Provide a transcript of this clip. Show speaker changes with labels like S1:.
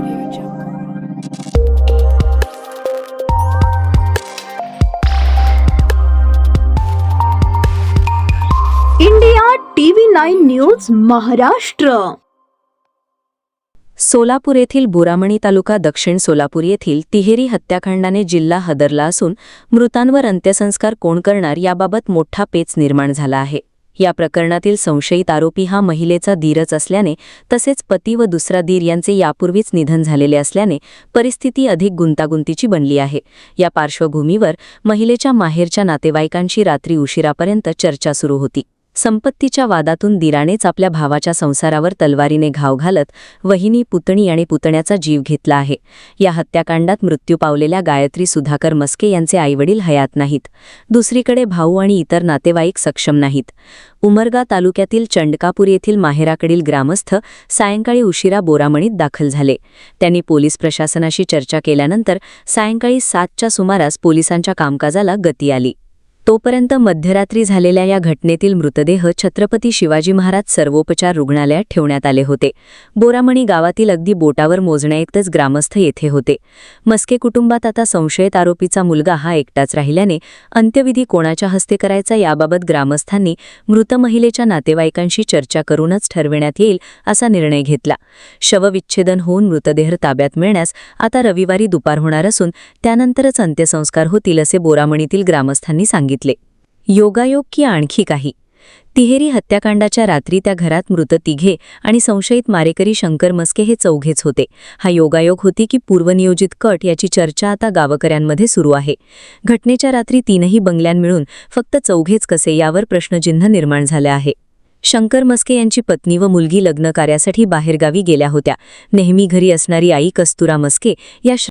S1: Audio Jungle.
S2: India TV9 news Maharashtra.
S3: Solapur येथील बोरामणी तालुका दक्षिण सोलापूर येथील तिहेरी हत्याकांडाने जिल्हा हादरला असून मृतांवर अंत्यसंस्कार कोण करणार याबाबत मोठा पेच निर्माण झाला आहे. या प्रकरणातील संशयित आरोपी हा महिलेचा दीरच असल्याने तसेच पती व दुसरा दीर यांचे यापूर्वीच निधन झालेले असल्याने परिस्थिती अधिक गुंतागुंतीची बनली आहे. या पार्श्वभूमीवर महिलेच्या माहेरच्या नातेवाईकांशी रात्री उशिरापर्यंत चर्चा सुरू होती. संपत्तीच्या वादातून दीरानेच आपल्या भावाच्या संसारावर तलवारीने घाव घालत वहिनी, पुतणी आणि पुतण्याचा जीव घेतला आहे. या हत्याकांडात मृत्यू पावलेल्या गायत्री सुधाकर मस्के यांचे आईवडील हयात नाहीत. दुसरीकडे भाऊ आणि इतर नातेवाईक सक्षम नाहीत. उमरगा तालुक्यातील चंडकापूर येथील माहेराकडील ग्रामस्थ सायंकाळी उशिरा बोरामणीत दाखल झाले. त्यांनी पोलीस प्रशासनाशी चर्चा केल्यानंतर सायंकाळी 7च्या सुमारास पोलिसांच्या कामकाजाला गती आली. तोपर्यंत मध्यरात्री झालेल्या या घटनेतील मृतदेह छत्रपती शिवाजी महाराज सर्वोपचार रुग्णालयात ठेवण्यात आले होते. बोरामणी गावातील अगदी बोटावर मोजण्याइतकेच ग्रामस्थ येथे होते. मस्के कुटुंबात आता संशयित आरोपीचा मुलगा हा एकटाच राहिल्याने अंत्यविधी कोणाच्या हस्ते करायचा याबाबत ग्रामस्थांनी मृत महिलेच्या नातेवाईकांशी चर्चा करूनच ठरविण्यात येईल असा निर्णय घेतला. शवविच्छेदन होऊन मृतदेह ताब्यात मिळण्यास आता रविवारी दुपार होणार असून त्यानंतरच अंत्यसंस्कार होतील असे बोरामणीतील ग्रामस्थांनी सांगितले. योगायोग की आणखी काही? तिहेरी हत्याकांडाच्या रात्री त्या घरात मृत तिघे आणि संशयित मारेकरी शंकर मस्के हे चौघेच होते. हा योगायोग होती की पूर्वनियोजित कट याची चर्चा आता गावकऱ्यांमध्ये सुरू आहे. घटनेच्या रात्री तीनही बंगल्यां मिळून फक्त चौघेच कसे यावर प्रश्नचिन्ह निर्माण झाले आहे. शंकर मस्के यांची पत्नी व मुलगी लग्न कार्यासाठी बाहेरगावी गेल्या होत्या. नेहमी घरी असणारी आई कस्तुरा मस्के या